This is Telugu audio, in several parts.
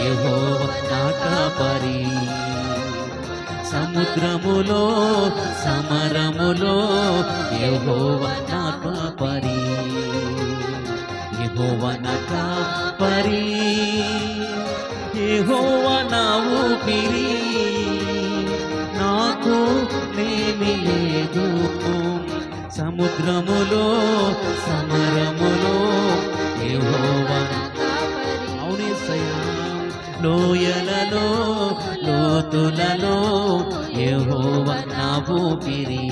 యెహోవా నా కాపరి. సముద్రములో సమరములో యెహోవా నా కాపరి. యెహోవా నా కాపరి, యెహోవా నా ఊపిరి, నాకు లేమి లేదు. సముద్రములో సమరములో యెహోవా. అవునేసయ్యా, లోయలలో లోతులలో యెహోవా నా ఊపిరి.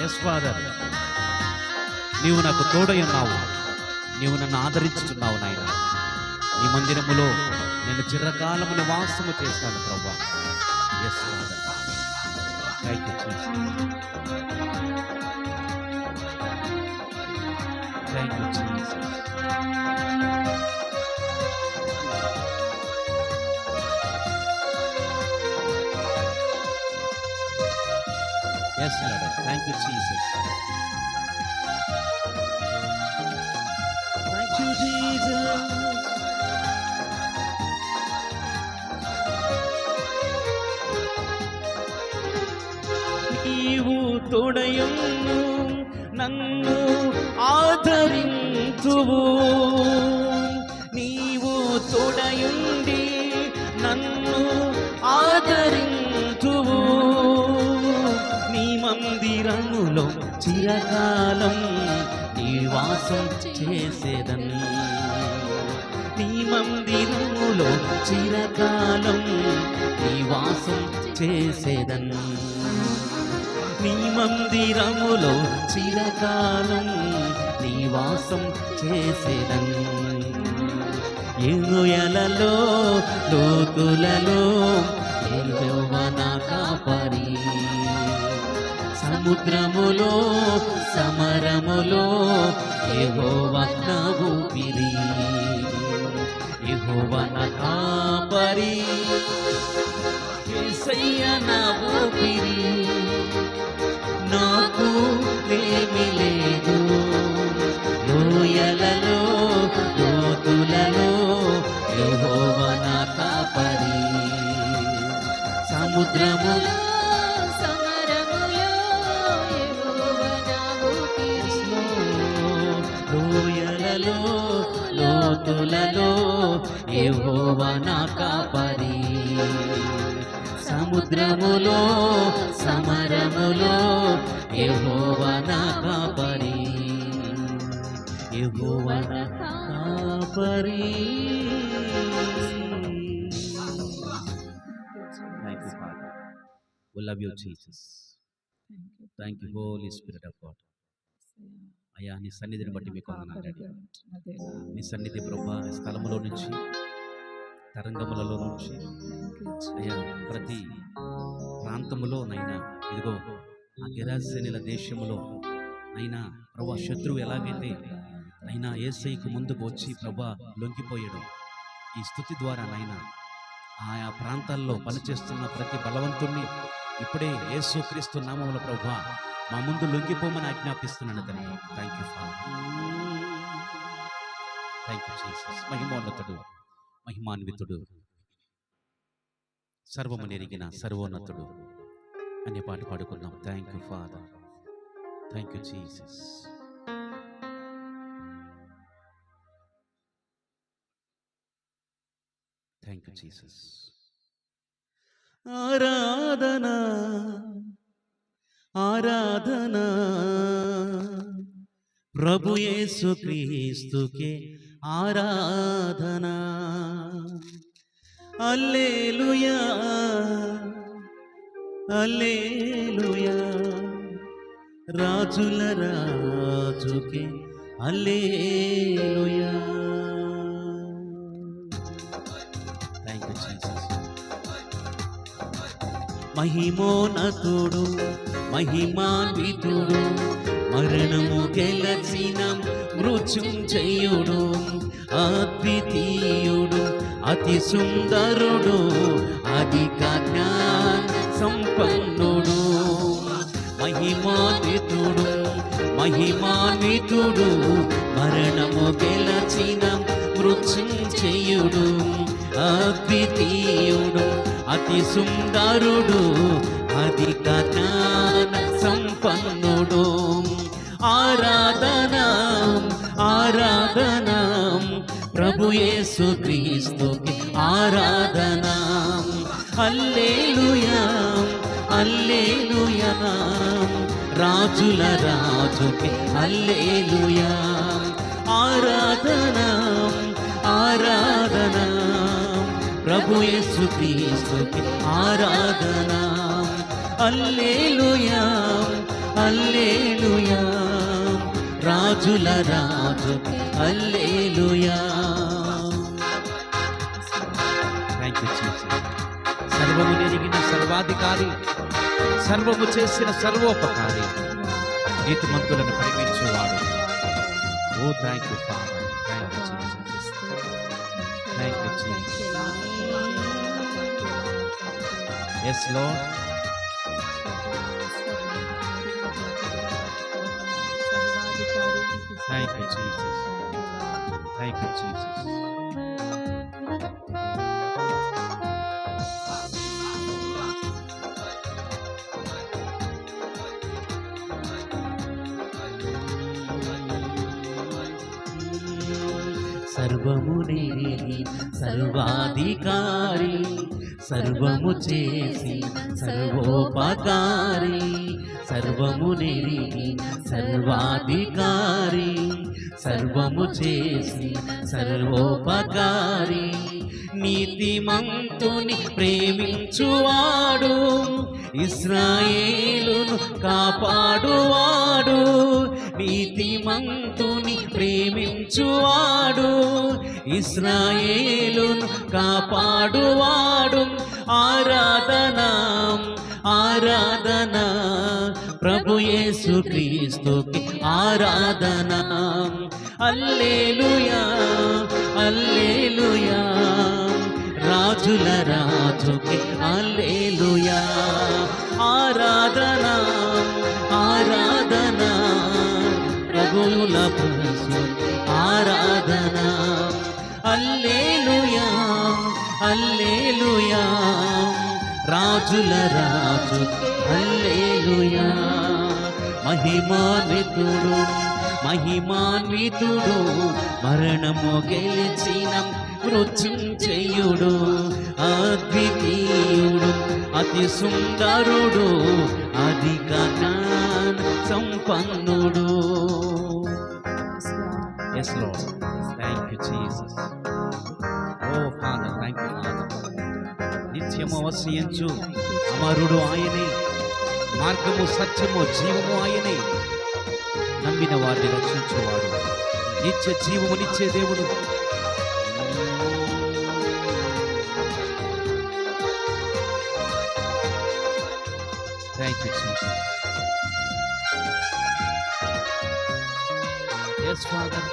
ఎస్ ఫాదర్, నీవు నాకు తోడై ఉన్నావు, నీవు నన్ను ఆదరించుతున్నావు నాయన. నీ మందిరములో నేను చిరకాలము నివాసము చేస్తాను ప్రభువా. Yes father, thank you Jesus, thank you Jesus. Yes lord, thank you Jesus, thank you Jesus. నీవు తోడయుండు, నన్ను ఆదరించువు. నీవు తోడయుండి నన్ను ఆదరించువు. నీ మందిరములో చిరకాలం నివాసం చేసేదన్. నీ మందిరములో చిరకాలం నివాసం చేసేదన్. నీ మందిరములో చిరకాలం నివాసం చేసేదన్. లోయలలో లోతులలో యెహోవా నా కాపరి. సముద్రములో సమరములో యెహోవా నా ఊపిరి. యెహోవా నా కాపరి, యేసయ్యా నా ఊపిరి, నాకు లేమి లేదు. లోయలలో లోతులలో యెహోవా నా కాపరి. సముద్రములో సమరములో యెహోవా నా ఊపిరి. లోయలలో లోతులలో యెహోవా నా కాపరి. సముద్రములో సమరములో యెహోవా నా కాపరి. యెహోవా నా కాపరి. Thank you, Father. We love you, Jesus. Thank you, Holy Spirit of God. అయ్యా, నీ సన్నిధిని బట్టి మీకు వందనాలు. నీ సన్నిధి ప్రభా స్థలములో నుంచి తరంగములలో నుంచి అయ్యా ప్రతి ప్రాంతములో నైనా ఇదిగో ఆ గెరాసేనీల దేశములో అయినా ప్రభా శత్రువు ఎలాగైతే అయినా యేసయ్యకు ముందుకు వచ్చి ప్రభా లొంగిపోయాడు, ఈ స్తుతి ద్వారా నైనా ఆయా ప్రాంతాల్లో పనిచేస్తున్న ప్రతి బలవంతుణ్ణి ఇప్పుడే యేసుక్రీస్తు నామములో ప్రభా మా ముందు లొంగిపోమని ఆజ్ఞాపిస్తున్నాను తండ్రి. Thank you father, thank you Jesus. మహిమోన్నతుడు, మహిమాన్వితుడు, సర్వము నెరిగిన సర్వోన్నతుడు అనే పాట పాడుకుందాం. Thank you father, thank you Jesus. Thank you Jesus. ఆరాధనా ఆరాధనా ప్రభు యేసుక్రీస్తుకే ఆరాధనా. హల్లెలూయా హల్లెలూయా, రాజుల రాజుకే హల్లెలూయా. Thank you Jesus. మహిమోన్నతుడు, మహిమాన్వితుడు, మరణము గెలచిన మృత్యుంజయుడు, అద్వితీయుడు, అతి సుందరుడు, అధిక జ్ఞాన సంపన్నుడు, మహిమాన్వితుడు, మహిమాన్వితుడు మరణము గెలచిన మృత్యుంజయుడు అద్వితీయుడు అతి సుందరుడు అధిక జ్ఞాన సంపన్నుడు ఆరాధన ఆరాధన ప్రభు యేసు క్రీస్తుకి ఆరాధన హల్లెలూయా హల్లెలూయా రాజుల రాజుకి హల్లెలూయా ఆరాధన ఆరాధన ప్రభు యేసు క్రీస్తుకి ఆరాధన హల్లెలూయా హల్లెలూయా రాజుల రాజుకి హల్లెలూయా. Thank you Jesus. సర్వము నెరిగిన సర్వాధికారి, సర్వము చేసిన సర్వోపకారి, నీతిమంతులను పరిగణించేవాడు. Oh thank you father. Thank you Jesus. Thank you Jesus. yes lord. Thank you Jesus. Thank you Jesus. సర్వము నేరి సర్వాధికారి, సర్వము చేసి సర్వోపకారి, సర్వము నెరిగి సర్వాధికారి, సర్వము చేసి సర్వోపకారి, నీతిమంతుని ప్రేమించువాడు, ఇశ్రాయేలును కాపాడువాడు, నీతిమంతుని ప్రేమించువాడు, ఇశ్రాయేలును కాపాడువాడు. ఆరాధన ఆరాధన ప్రభు యేసు క్రీస్తుకి ఆరాధన హల్లెలూయా హల్లెలూయా రాజుల రాజుకి హల్లెలూయా ఆరాధన ఆరాధన ప్రభువుల ప్రభుకి ఆరాధన హల్లెలూయా హల్లెలూయా రాజుల రాజు హల్లెలూయా మహిమాన్వితుడు మహిమాన్వితుడు మరణము గెలిచిన మృత్యుంజయుడు అద్వితీయుడు అతి సుందరుడు అధిక జ్ఞాన సంపన్నుడు. yes lord. thank you jesus. oh father, thank you father. నిత్యము వసించు అమరుడు ఆయనే, మార్గము సత్యము జీవము ఆయనే, నమ్మిన వారిని రక్షించువాడు, నిత్య జీవమునిచ్చే దేవుడు. Thank you Jesus. yes father.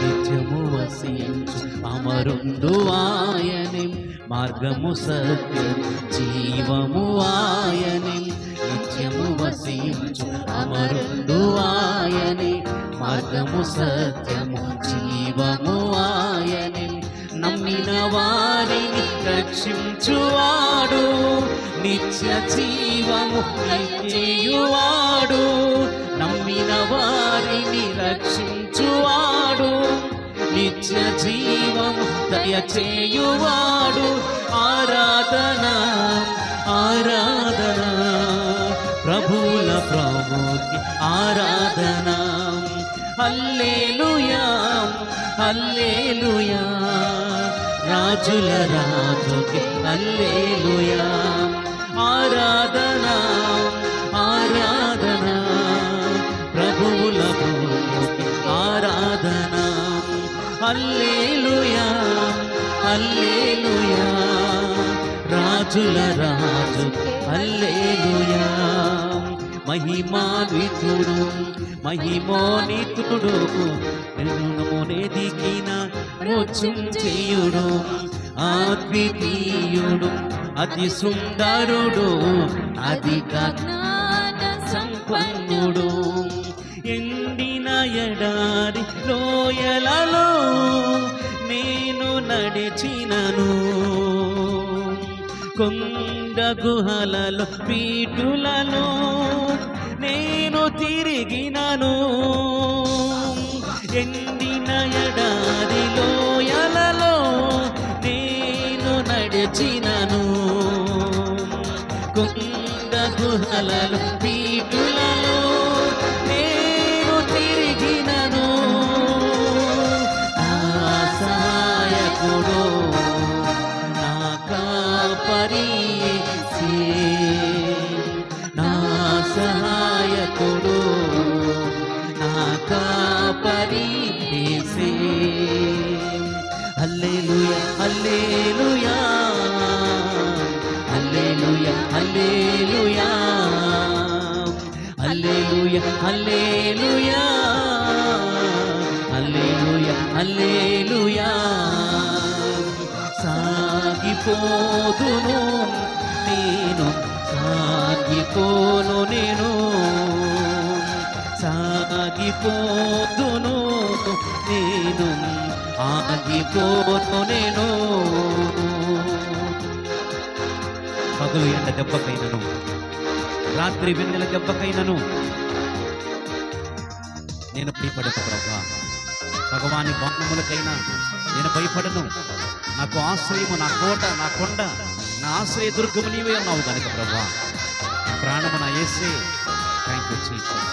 నిత్యము వసించు అమరుండు ఆయనే, మార్గము సత్యం జీవము ఆయనే, నిత్యము వసించు అమరుండు ఆయనే, మార్గము సత్యము జీవము ఆయనే, నమ్మిన వారిని రక్షించువాడు, నిత్య జీవము ఇచ్చేయువాడు, నమ్మిన వారిని రక్షించువాడు, నిత్య జీవము దయచేయువాడు. ఆరాధన ఆరాధన ప్రభువుల ప్రభుకి ఆరాధన హల్లెలూయా హల్లెలూయా రాజుల రాజుకి హల్లెలూయా ఆరాధన ఆరాధన ప్రభువుల ప్రభుకి ఆరాధన హల్లెలూయా హల్లెలూయా రాజుల రాజు హల్లెలూయా మహిమాన్వితుడు మహిమోనితుడు నిర్గుణమునేదికిన మృత్యుంజయుడు అద్వితీయుడు అతి సుందరుడు అధిక జ్ఞాన సంపన్నుడు ఎండిన ఎడారి లోయలలో నేను నడిచినను కొండ గుహలలో పీటులలో నేను తిరిగినను ఎండిన ఎడారి లోయలలో నేను నడిచినను కొండ గుహలలో పీటులలో నేను తిరిగినను నా సహాయకుడు నా కాపరి నా సహాయకుడు నా కాపరి హల్లెలూయా హల్లెలూయా హల్లెలూయా హల్లెలూయా హల్లెలూయా హల్లెలూయా హల్లెలూయా హల్లెలూయా సాగిపోదును నేను సాగిపోను నేను సాగిపోదును నేను ఆగిపోను నేను పగలు ఎండ దెబ్బకైనను రాత్రి వెన్నెల దెబ్బకైనను నేను భయపడను ప్రభా భగవాని బాణములకైనా నేను భయపడను నాకు ఆశ్రయము నా కోట నా కొండ నా ఆశ్రయ దుర్గము నీవే అన్నావు కనుక ప్రభా ప్రాణము నా యేసే thank you Jesus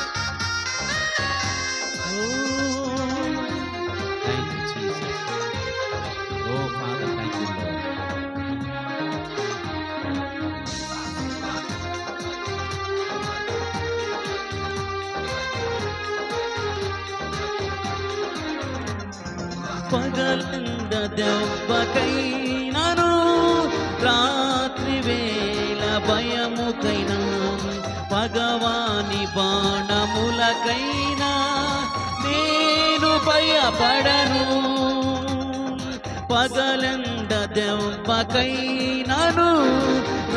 thank you Jesus oh father thank you పగలంద దెబ్బకైనను రాత్రి వేళ భయముకైనా భగవాని బాణములకైనా నేను భయపడను పగలంద దెబ్బకైనను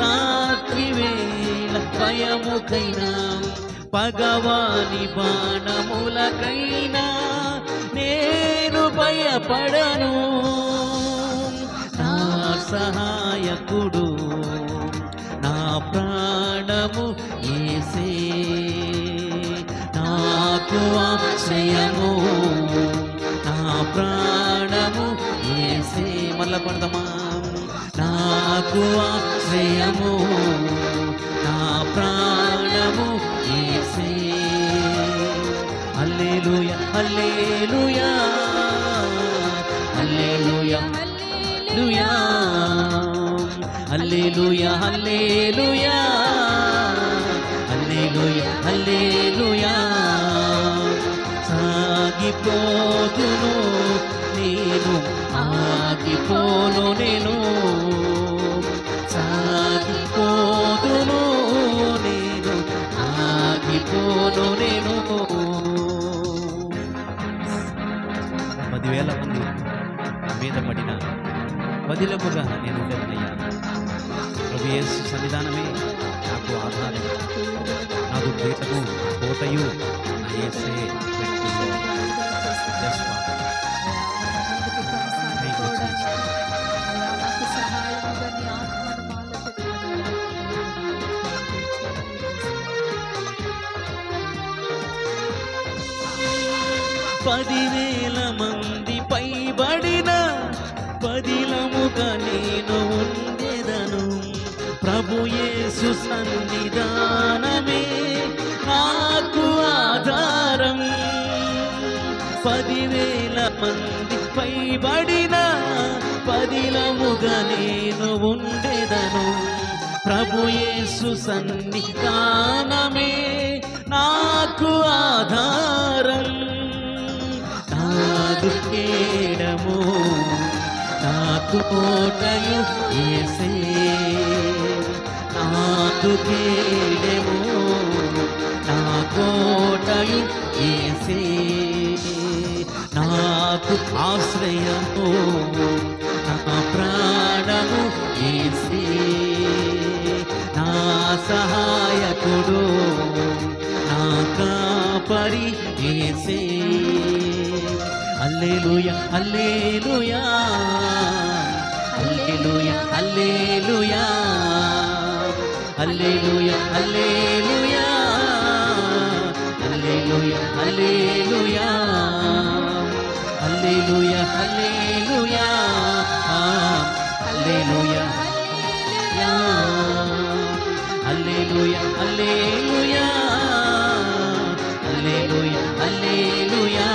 రాత్రి వేళ భయముకైనా భగవాని బాణములకైనా నేను భయపడను నా సహాయకుడు నా ప్రాణము యేసే నాకు ఆశ్రయము నా ప్రాణము యేసే మళ్ళా పడదమా నాకు ఆశ్రయము నా ప్రాణము యేసే హల్లెలూయా హల్లెలూయా హల్లెలూయా హల్లెలూయా హల్లెలూయా హల్లెలూయా హల్లెలూయా సాగిపోదును నేను ఆగిపోను నేను సాగిపోదును నేను ఆగిపోను నేను 10,000 మంది మీద పడిన బదిలముగా నేను ఉండేదనయ్యా ప్రభు యేసు సన్నిధానమే నాకు ఆధారం నాకు దీపము కోటయు నా యేసే పదివేల మంది పైబడిన పదిలముగా నేను ఉండేదను ప్రభు యేసు సన్నిధానమే నాకు ఆధారం 10,000 మంది పైబడిన పదిలముగా నేను ఉండేదను ప్రభు యేసు సన్నిధానమే నాకు ఆధారం నాకు కేడము నాకు కోటయు యేసే నాకు కేడము కోటయు యేసే, నాకు ఆశ్రయము నా ప్రాణము యేసే, నా సహాయకుడు నా కాపరి యేసే. హల్లెలూయా హల్లెలూయా హల్లెలూయా హల్లెలూయా హల్లెలూయా హల్లెలూయా హల్లెలూయా హల్లెలూయా హల్లెలూయా హల్లెలూయా హల్లెలూయా హల్లెలూయా హల్లెలూయా హల్లెలూయా హల్లెలూయా.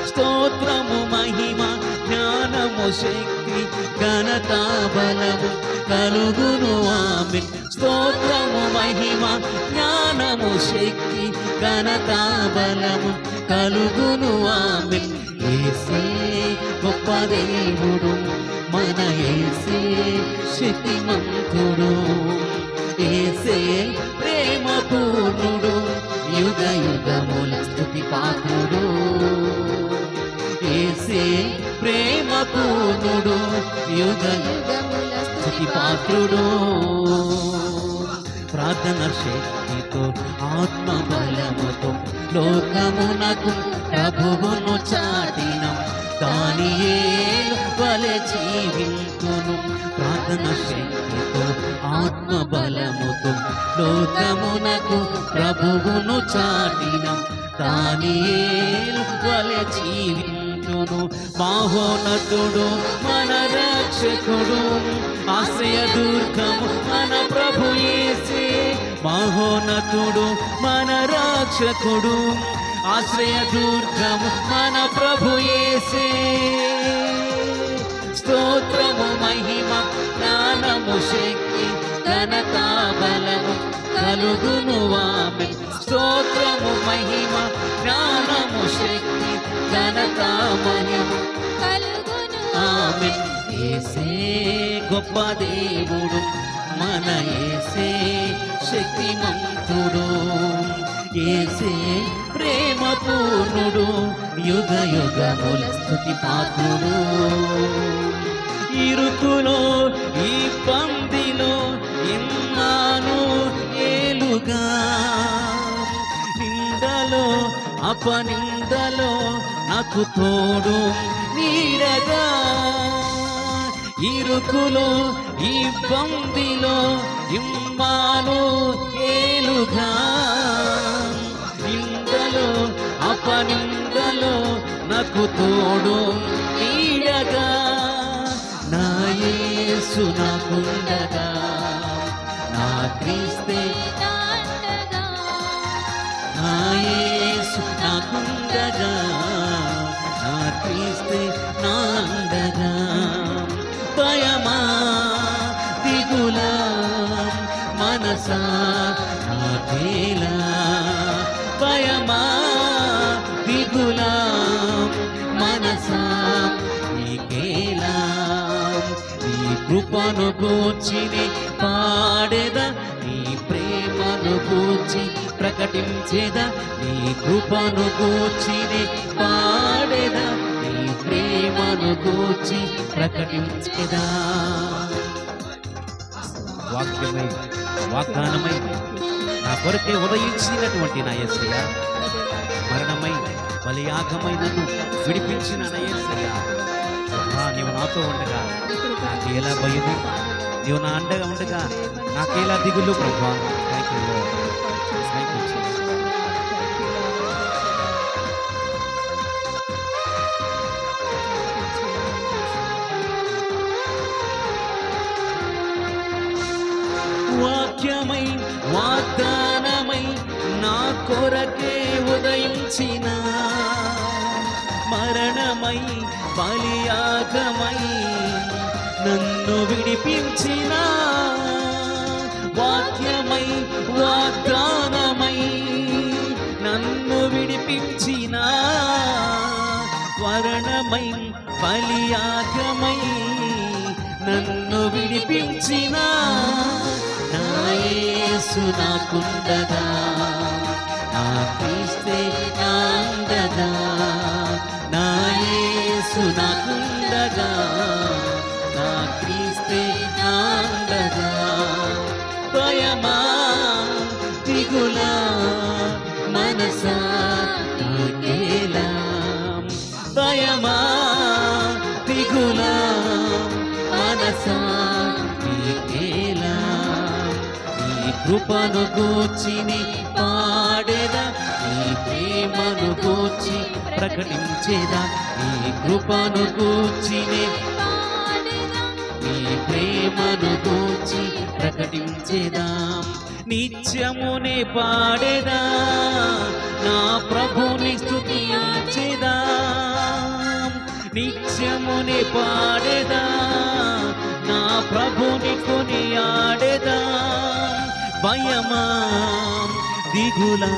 స్తోత్రము మహిమ జ్ఞానము శక్తి ఘనత బలము కలుగును ఆమేన్. స్తోత్రము మహిమ జ్ఞానము శక్తి ఘనత బలము కలుగును ఆమేన్. యేసే గొప్ప దేవుడు మన యేసే శక్తిమంతుడు, యేసే ప్రేమ పూర్ణుడు యుగ యుగముల స్తుతి పాత్రుడు, యేసే ప్రేమ పూర్ణుడు యుగ యుగముల స్తుతి పాత్రుడు. ప్రార్థన శక్తితో ఆత్మ బలముతో లోకమునకు ప్రభువును చాటిన దానియేలు వలె జీవింతును. ప్రార్థన శక్తితో ఆత్మ బలముతో లోకమునకు ప్రభువును చాటిన దానియేలు వలె జీవింతును. మహోన్నతుడు మన రక్షకుడు ఆశ్రయ దుర్గము మన ప్రభు యేసే, మహోన్నతుడు మన రక్షకుడు ఆశ్రయ దుర్గము మన ప్రభు యేసే. స్తోత్రము మహిమ జ్ఞానము శక్తి ఘనత బలము కలుగును ఆమేన్. స్తోత్రము మహిమ జ్ఞానము శక్తి ఘనత మహిమ కలుగును ఆమేన్. యేసే గొప్ప దేవుడు మన యేసే శక్తిమంతుడు, యేసే ప్రేమ పూర్ణుడు యుగ యుగముల స్తుతి పాత్రుడు. ఇరుకులో ఈ పందిలో ఇన్నాను ఏలుగా, నిందలో అపనిందలో నాకు తోడు నీడగా, ఇరుకులో ఈ పందిలో ఇమ్మాను ఏలుగా, నిందలో అపనిందలో నాకు తోడు నీడగా, నా యేసు నాకుండగా నా క్రీస్తే నా యేసు నాకుండగా నా క్రీస్తే నా అండగా. భయమా దిగులా మనసా నాకేలా, భయమా దిగులా మనసా నీకేలా. నీ కృపను గూర్చిని పాడేదా, నీ ప్రేమను గూర్చి ప్రకటించేదా, నీ కృపను గూర్చిని పాడేదా, నీ ప్రేమను గూర్చి ప్రకటించేదా. వాక్యమై వాగ్దానమై నా కొరకే ఉదయించినటువంటి నా యేసయ్య, మరణమై బలియాగమై నన్ను విడిపించిన నా యేసయ్య, నీవు నాతో ఉండగా నాకు ఎలా భయము, నీవు నా అండగా ఉండగా నాకేలా దిగులు ప్రభా. Thank you lord, thank you Jesus. వాక్యమై వాగ్దానమై నా కొరకే ఉదయించిన, మరణమై బలియాగమై నన్ను విడిపించిన, వాక్యమై వాగ్దానమై నన్ను విడిపించిన, మరణమై బలియాగమై నన్ను విడిపించిన, నా యేసు నాకుండగా క్రీస్తే నాందగా, నా యేసు నాకుండగా, నా క్రీస్తే నాందగా. భయమా దిగులా మనసా నాకేలా, భయమా దిగులా మనసా నీకేలా. నీ కృపను గూర్చిని పాడేదా, నీ ప్రేమను గూర్చి ప్రకటించేదా, నీ కృపను గూర్చిని నీ ప్రేమను గూర్చి ప్రకటించేదాం. నిత్యమునే పాడేదా, నా ప్రభుని స్తుతించేదా, నిత్యమునే పాడేదా, నా ప్రభుని కొనియాడేదా. భయమా దిగులా